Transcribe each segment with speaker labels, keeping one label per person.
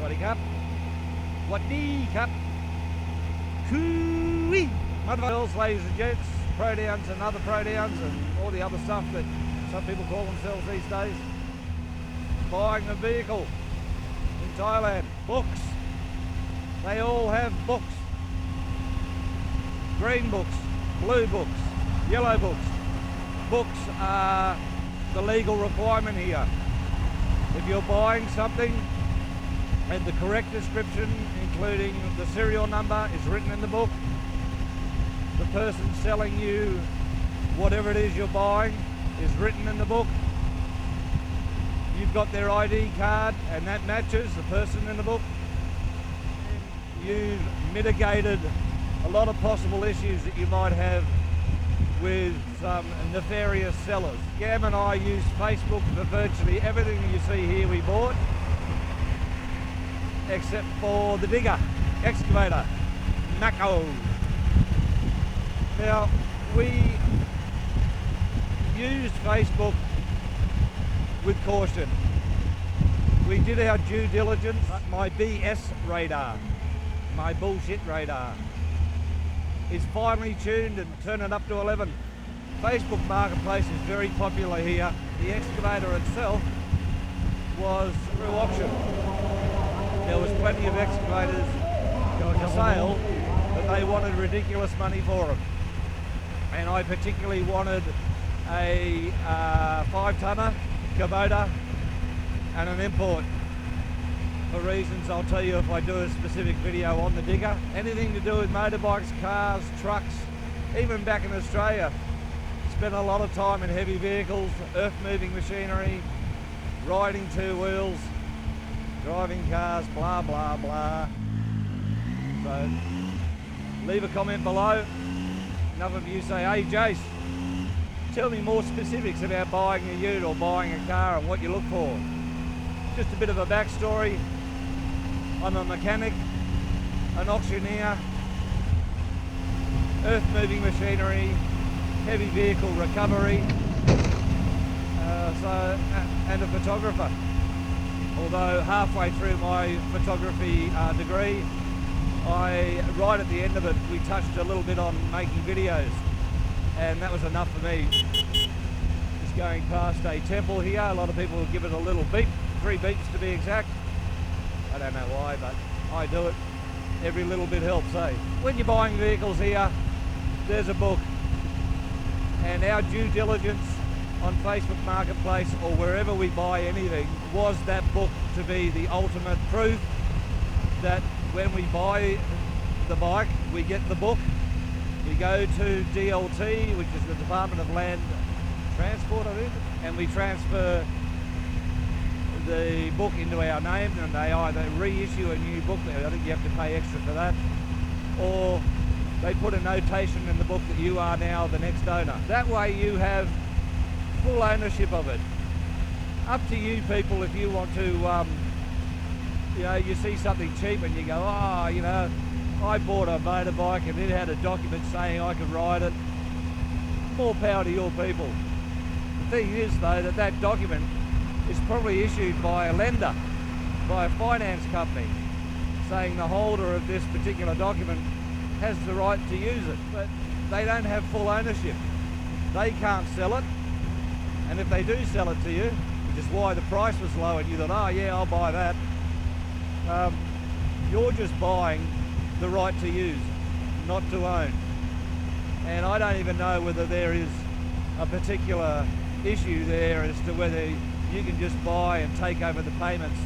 Speaker 1: Swaddy Cup. Waddy Cup. Cooey. Motorbikes, ladies and gents, pro downs and other pro downs and all the other stuff that some people call themselves these days. Buying a vehicle in Thailand. Books. They all have books. Green books, blue books, yellow books. Books are the legal requirement here. If you're buying something and the correct description, including the serial number, is written in the book, the person selling you whatever it is you're buying is written in the book, you've got their ID card and that matches the person in the book, you've mitigated a lot of possible issues that you might have with some nefarious sellers. Gam and I use Facebook for virtually everything you see here we bought, except for the digger, excavator, Mako. Now, we used Facebook with caution. We did our due diligence. My BS radar, my bullshit radar, is finely tuned and turn it up to 11. Facebook Marketplace is very popular here. The excavator itself was through auction. There was plenty of excavators for sale, but they wanted ridiculous money for them. And I particularly wanted a 5-tonner Kubota and an import. For reasons I'll tell you if I do a specific video on the digger. Anything to do with motorbikes, cars, trucks, even back in Australia. Spent a lot of time in heavy vehicles, earth moving machinery, riding two wheels, driving cars, blah, blah, blah. So, leave a comment below. Enough of you say, hey Jace, tell me more specifics about buying a ute or buying a car and what you look for. Just a bit of a backstory. I'm a mechanic, an auctioneer, earth moving machinery, heavy vehicle recovery, and a photographer. Although halfway through my photography degree, right at the end of it, we touched a little bit on making videos, and that was enough for me. Just going past a temple here, a lot of people will give it a little beep, 3 beeps to be exact. I don't know why, but I do it. Every little bit helps, eh? When you're buying vehicles here, there's a book. And our due diligence on Facebook Marketplace or wherever we buy anything was that book to be the ultimate proof that when we buy the bike, we get the book. We go to DLT, which is the Department of Land Transport, I think, and we transfer the book into our name, and they either reissue a new book, I think you have to pay extra for that, or they put a notation in the book that you are now the next owner. That way you have full ownership of it. Up to you people if you want to, you see something cheap and you go, oh, I bought a motorbike and it had a document saying I could ride it. More power to your people. The thing is though that document is probably issued by a lender, by a finance company, saying the holder of this particular document has the right to use it, but they don't have full ownership. They can't sell it, and if they do sell it to you, which is why the price was low and you thought, oh yeah, I'll buy that, you're just buying the right to use, not to own. And I don't even know whether there is a particular issue there as to whether you can just buy and take over the payments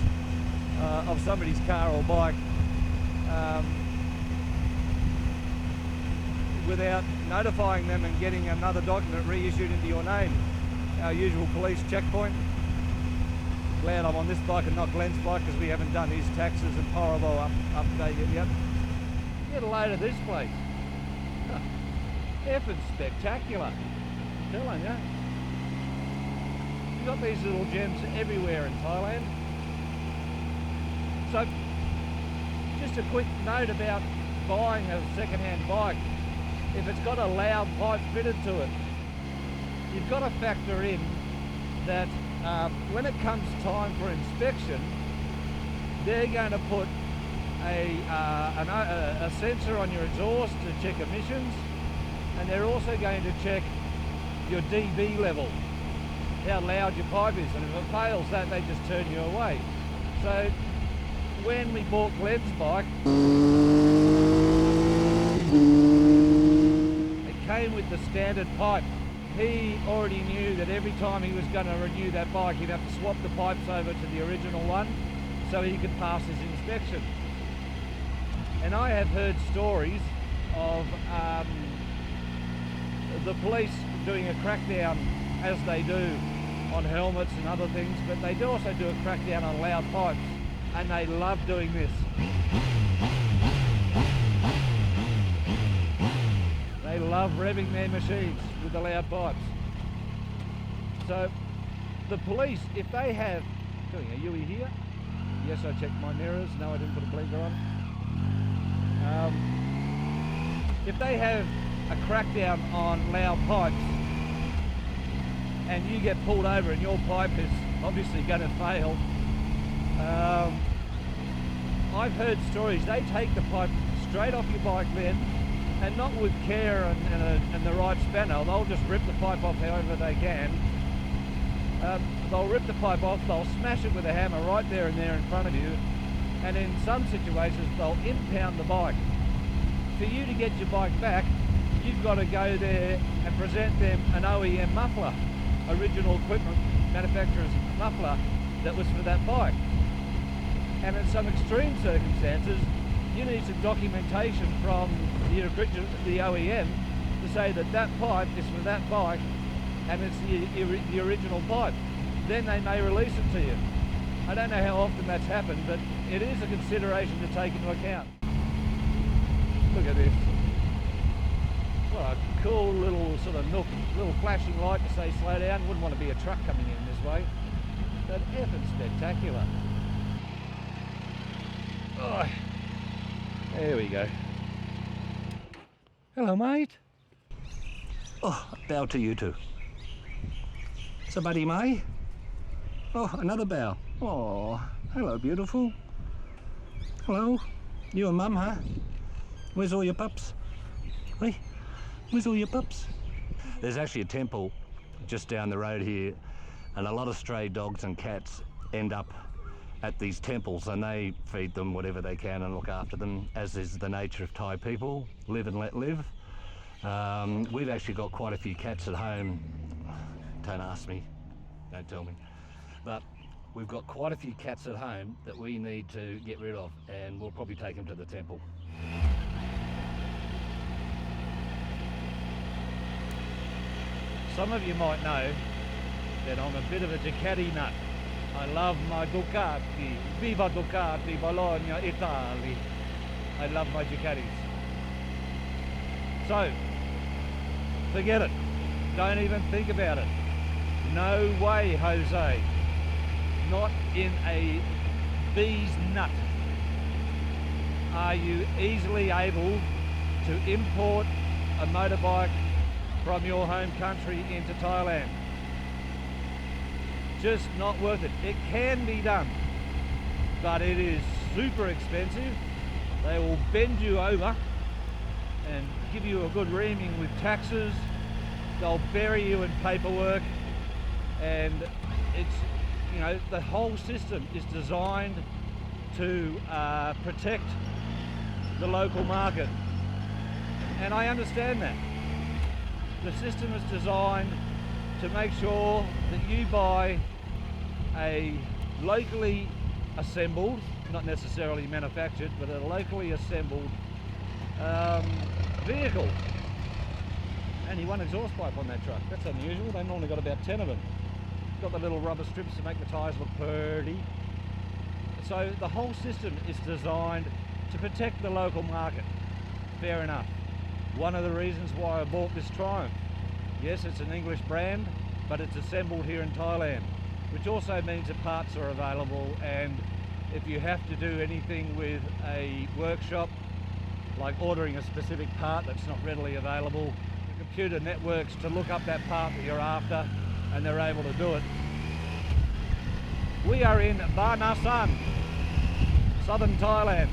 Speaker 1: of somebody's car or bike without notifying them and getting another document reissued into your name. Our usual police checkpoint. Glad I'm on this bike and not Glenn's bike because we haven't done his taxes and horrible update yet. Get a load of this place. Effing spectacular. I'm telling you. You've got these little gems everywhere in Thailand. So, just a quick note about buying a second-hand bike. If it's got a loud pipe fitted to it, you've got to factor in that when it comes time for inspection, they're going to put a sensor on your exhaust to check emissions, and they're also going to check your dB level, how loud your pipe is, and if it fails that, they just turn you away. So when we bought Glenn's bike, it came with the standard pipe. He already knew that every time he was going to renew that bike, he'd have to swap the pipes over to the original one so he could pass his inspection. And I have heard stories of the police doing a crackdown, as they do on helmets and other things, but they do also do a crackdown on loud pipes, and they love doing this. They love revving their machines with the loud pipes. So the police, if they have, doing a Yui here, yes, I checked my mirrors, no, I didn't put a blinker on. If they have a crackdown on loud pipes and you get pulled over and your pipe is obviously going to fail, I've heard stories, they take the pipe straight off your bike then, and not with care and the right spanner. They'll just rip the pipe off however they can. They'll rip the pipe off, they'll smash it with a hammer right there and there in front of you, and in some situations they'll impound the bike. For you to get your bike back, you've got to go there and present them an OEM muffler, original equipment manufacturer's muffler that was for that bike. And in some extreme circumstances, you need some documentation from the OEM to say that that pipe is for that bike and it's the original pipe. Then they may release it to you. I don't know how often that's happened, but it is a consideration to take into account. Look at this. What a cool little sort of nook, little flashing light to say slow down. Wouldn't want to be a truck coming in this way. But effing spectacular. Oh, there we go. Hello, mate. Oh, bow to you too. So, buddy May. Oh, another bow. Oh, hello, beautiful. Hello. You and Mum, huh? Where's all your pups? Hey, where's all your pups? There's actually a temple just down the road here, and a lot of stray dogs and cats end up at these temples, and they feed them whatever they can and look after them, as is the nature of Thai people. Live and let live. We've actually got quite a few cats at home. Don't ask me, don't tell me. But we've got quite a few cats at home that we need to get rid of, and we'll probably take them to the temple. Some of you might know that I'm a bit of a Ducati nut. I love my Ducati. Viva Ducati, Bologna, Italy. I love my Ducatis. So, forget it. Don't even think about it. No way, Jose. Not in a bee's nut are you easily able to import a motorbike from your home country into Thailand. Just not worth it. It can be done, but it is super expensive. They will bend you over and give you a good reaming with taxes. They'll bury you in paperwork, and it's, you know, the whole system is designed to protect the local market, and I understand that. The system is designed to make sure that you buy a locally assembled, not necessarily manufactured, but a locally assembled vehicle. Only one exhaust pipe on that truck. That's unusual. They've normally got about 10 of them. Got the little rubber strips to make the tyres look pretty. So the whole system is designed to protect the local market. Fair enough. One of the reasons why I bought this Triumph. Yes, it's an English brand, but it's assembled here in Thailand, which also means that parts are available, and if you have to do anything with a workshop, like ordering a specific part that's not readily available, the computer networks to look up that part that you're after, and they're able to do it. We are in Banasan. southern Thailand,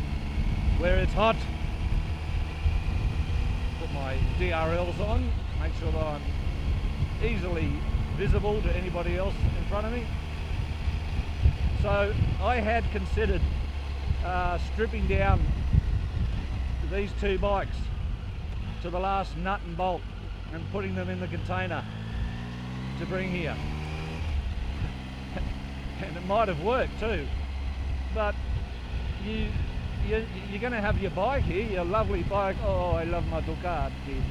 Speaker 1: where it's hot. Put my DRLs on, make sure that I'm easily visible to anybody else in front of me. So I had considered stripping down these two bikes to the last nut and bolt and putting them in the container to bring here. And it might have worked too, but you're going to have your bike here, your lovely bike. Oh, I love my Ducati.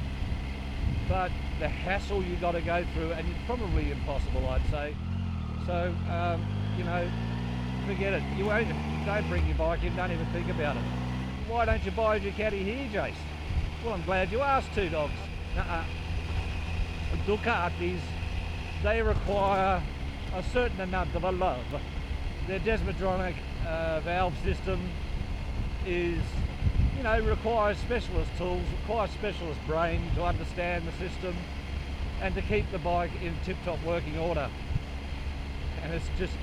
Speaker 1: But the hassle you got to go through, and it's probably impossible, I'd say. So, you know, forget it. Don't bring your bike in, don't even think about it. Why don't you buy a Ducati here, Jace? Well, I'm glad you asked, Two Dogs. Ducatis, they require a certain amount of love. Their desmotronic valve system is, you know, requires specialist tools, requires specialist brain to understand the system and to keep the bike in tip-top working order. And it's just,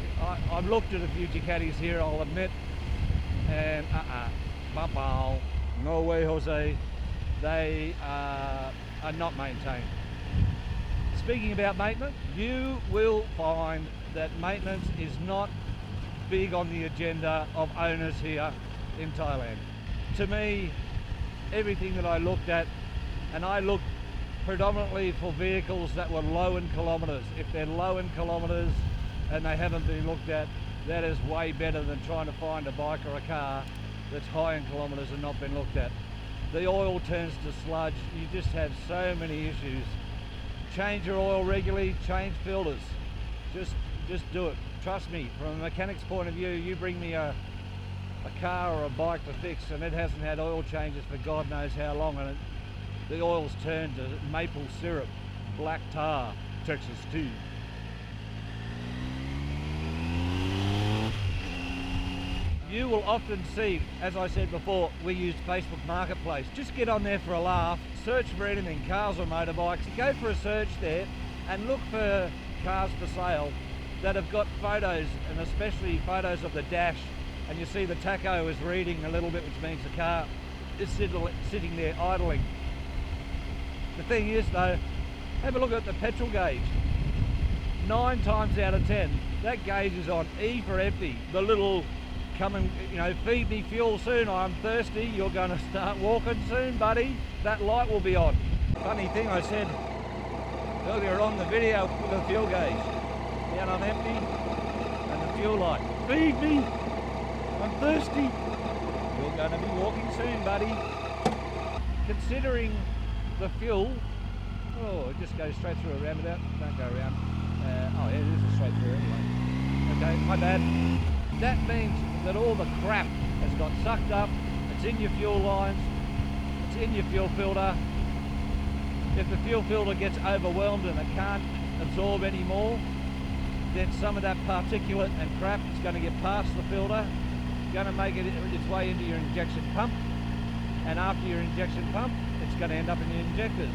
Speaker 1: I've looked at a few Ducatis here, I'll admit, and no way, Jose, they are not maintained. Speaking about maintenance, you will find that maintenance is not big on the agenda of owners here in Thailand. To me, everything that I looked at, and I looked predominantly for vehicles that were low in kilometres. If they're low in kilometres and they haven't been looked at, that is way better than trying to find a bike or a car that's high in kilometres and not been looked at. The oil turns to sludge, you just have so many issues. Change your oil regularly, change filters. Just do it. Trust me, from a mechanic's point of view, you bring me a car or a bike to fix and it hasn't had oil changes for God knows how long, and the oil's turned to maple syrup, black tar, Texas tea. You will often see, as I said before, we use Facebook Marketplace. Just get on there for a laugh, search for anything, cars or motorbikes, go for a search there and look for cars for sale that have got photos, and especially photos of the dash, and you see the tacho is reading a little bit, which means the car is sitting there idling. The thing is though, have a look at the petrol gauge. 9 times out of 10, that gauge is on E for empty. The little come and, you know, feed me fuel soon, I'm thirsty, you're going to start walking soon, buddy. That light will be on. Funny thing I said earlier on the video with the fuel gauge, down on empty, and the fuel light. Feed me, I'm thirsty. You're going to be walking soon, buddy. Considering the fuel, oh, it just goes straight through a roundabout, don't go around. Oh yeah, it is a straight through anyway. Okay, my bad. That means that all the crap has got sucked up, it's in your fuel lines, it's in your fuel filter. If the fuel filter gets overwhelmed and it can't absorb any more, then some of that particulate and crap is going to get past the filter, going to make its way into your injection pump, and after your injection pump, it's going to end up in the injectors.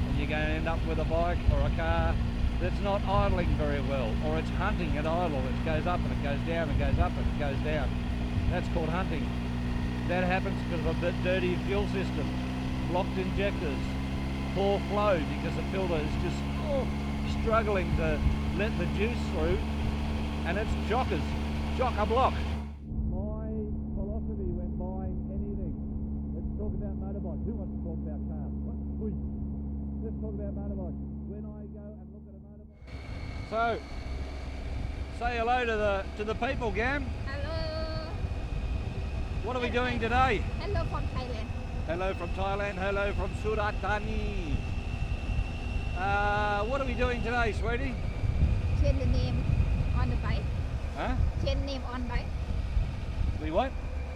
Speaker 1: And you're going to end up with a bike or a car that's not idling very well, or it's hunting at idle. It goes up and it goes down and goes up and it goes down. That's called hunting. That happens because of a bit dirty fuel system, blocked injectors, poor flow because the filter is just struggling to let the juice through, and it's chock-a-block. My philosophy when buying anything, let's talk about motorbikes. Who wants to talk about cars? What? Let's talk about motorbikes. When I go and look at a motorbike. So, say hello to the people, Gam.
Speaker 2: Hello.
Speaker 1: What are we doing today?
Speaker 2: Hello from Thailand.
Speaker 1: Hello from Thailand. Hello from Surat Thani. What are we doing today, sweetie?
Speaker 2: Change the name on the bike.
Speaker 1: Huh?
Speaker 2: Change name on bike.
Speaker 1: We what?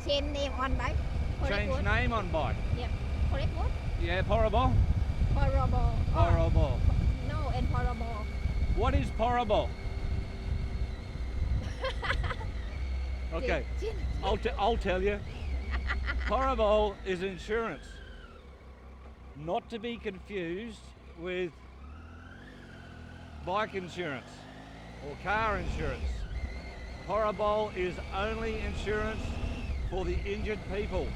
Speaker 2: Change name on bike. Correct
Speaker 1: Change
Speaker 2: word?
Speaker 1: name on bike.
Speaker 2: Yep. Correct word?
Speaker 1: Yeah, horrible.
Speaker 2: Horrible.
Speaker 1: Horrible.
Speaker 2: No, and horrible.
Speaker 1: What is horrible? Okay, I'll tell you. Horrible is insurance. Not to be confused with bike insurance or car insurance. Horrible is only insurance for the injured people.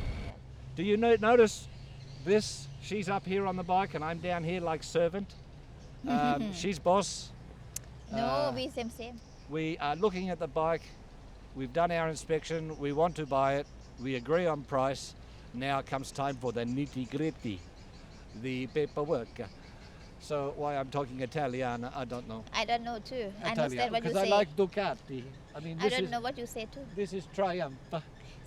Speaker 1: Do you notice this? She's up here on the bike and I'm down here like servant. She's boss.
Speaker 2: No, we same.
Speaker 1: We are looking at the bike. We've done our inspection. We want to buy it. We agree on price. Now comes time for the nitty-gritty, the paperwork. So why I'm talking Italian, I don't know.
Speaker 2: I don't know too. I
Speaker 1: Italian,
Speaker 2: understand what you
Speaker 1: because I
Speaker 2: say.
Speaker 1: like Ducati. I mean,
Speaker 2: I
Speaker 1: this
Speaker 2: don't
Speaker 1: is
Speaker 2: know what you say too.
Speaker 1: this is Triumph.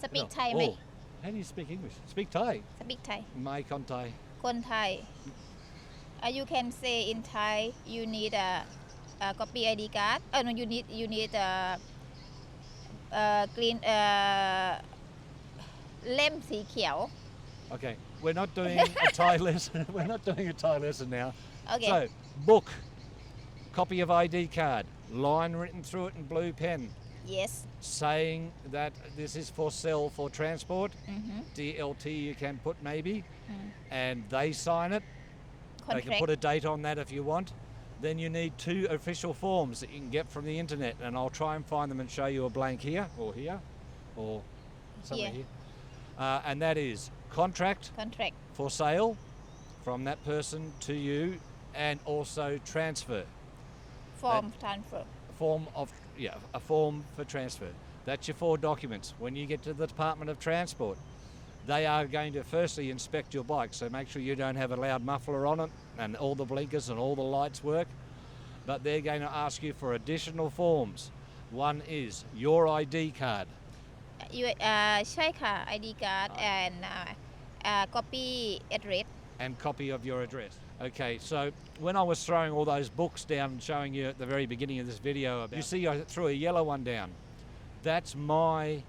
Speaker 2: Speak
Speaker 1: No.
Speaker 2: Thaiไหม
Speaker 1: Oh, how do you speak English? Speak Thai.
Speaker 2: Speak Thai.
Speaker 1: My con Thai.
Speaker 2: คนไทย you can say in Thai you need a copy ID card. No, you need green เล่มสีเขียว
Speaker 1: Okay, we're not doing a Thai lesson. We're not doing a Thai lesson now.
Speaker 2: Okay.
Speaker 1: So, book, copy of ID card, line written through it in blue pen,
Speaker 2: Yes.
Speaker 1: saying that this is for sale for transport.
Speaker 2: Mm-hmm.
Speaker 1: DLT you can put maybe, and they sign it. They can
Speaker 2: Contract.
Speaker 1: put a date on that if you want. Then you need 2 official forms that you can get from the internet, and I'll try and find them and show you a blank here, or somewhere
Speaker 2: Here.
Speaker 1: here. And that is contract for sale from that person to you, and also transfer.
Speaker 2: Form transfer.
Speaker 1: A form for transfer. That's your 4 documents. When you get to the Department of Transport, they are going to firstly inspect your bike, so make sure you don't have a loud muffler on it and all the blinkers and all the lights work. But they're going to ask you for additional forms. One is your ID card.
Speaker 2: ใช่ค่ะ ID card and copy address.
Speaker 1: And copy of your address. Okay, so when I was throwing all those books down and showing you at the very beginning of this video, you see I threw a yellow one down. That's my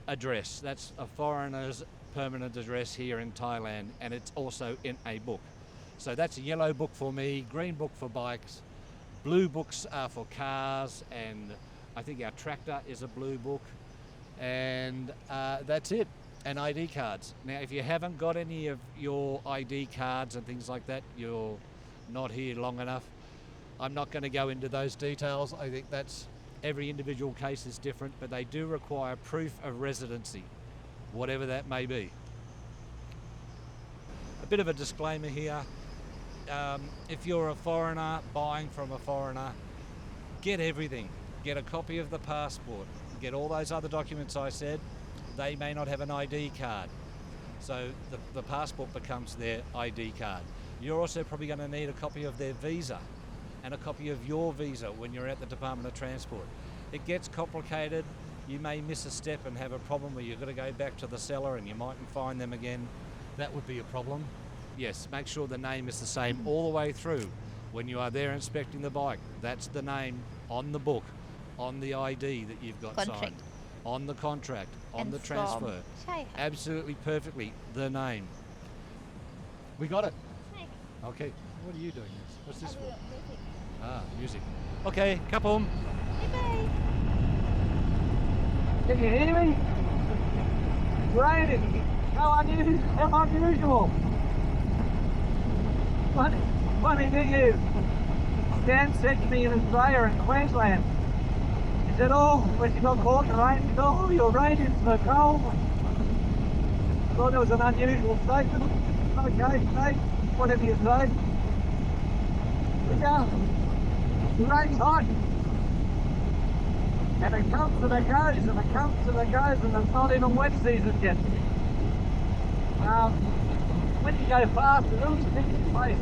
Speaker 1: address. That's a foreigner's permanent address here in Thailand, and it's also in a book. So that's a yellow book for me, green book for bikes, blue books are for cars, and I think our tractor is a blue book, and that's it. And ID cards. Now, if you haven't got any of your ID cards and things like that, you're not here long enough. I'm not going to go into those details. I think that's every individual case is different, but they do require proof of residency, whatever that may be. A bit of a disclaimer here. If you're a foreigner buying from a foreigner, get everything. Get a copy of the passport. Get all those other documents I said. They may not have an ID card, so the passport becomes their ID card. You're also probably going to need a copy of their visa and a copy of your visa when you're at the Department of Transport. It gets complicated. You may miss a step and have a problem where you've got to go back to the seller and you mightn't find them again. That would be a problem. Yes, make sure the name is the same all the way through. When you are there inspecting the bike, that's the name on the book, on the ID that you've got
Speaker 2: Contract.
Speaker 1: signed, on the contract, on
Speaker 2: And
Speaker 1: the transfer.
Speaker 2: ใช่ค่ะ
Speaker 1: Absolutely perfectly, the name. We got it.
Speaker 2: ใช่ค่ะ
Speaker 1: Okay, what are you doing? What's this for?
Speaker 2: Music.
Speaker 1: Music. Okay, kapom.
Speaker 2: บ๊ายบาย
Speaker 3: Can you hear me? It's raining. How unusual. Funny thing is, Dan said to me in Australia and Queensland, he said, oh, when you got caught in the rain, he said, oh, you're raining so cold. I thought it was an unusual statement. Okay, mate, whatever you say. But yeah, the rain's hot. And it comes and it goes, and it comes and it goes, and it's not even wet season yet. When you go fast, it really sticks in place.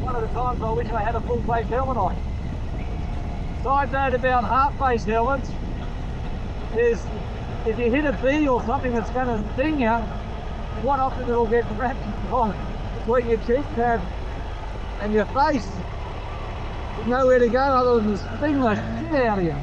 Speaker 3: One of the times I wish I had a full face helmet on. Side note about half face helmets is if you hit a bee or something that's going to sting you, what often it'll get wrapped between your cheek pad and your face. There's nowhere to go other than to sting the shit out of you.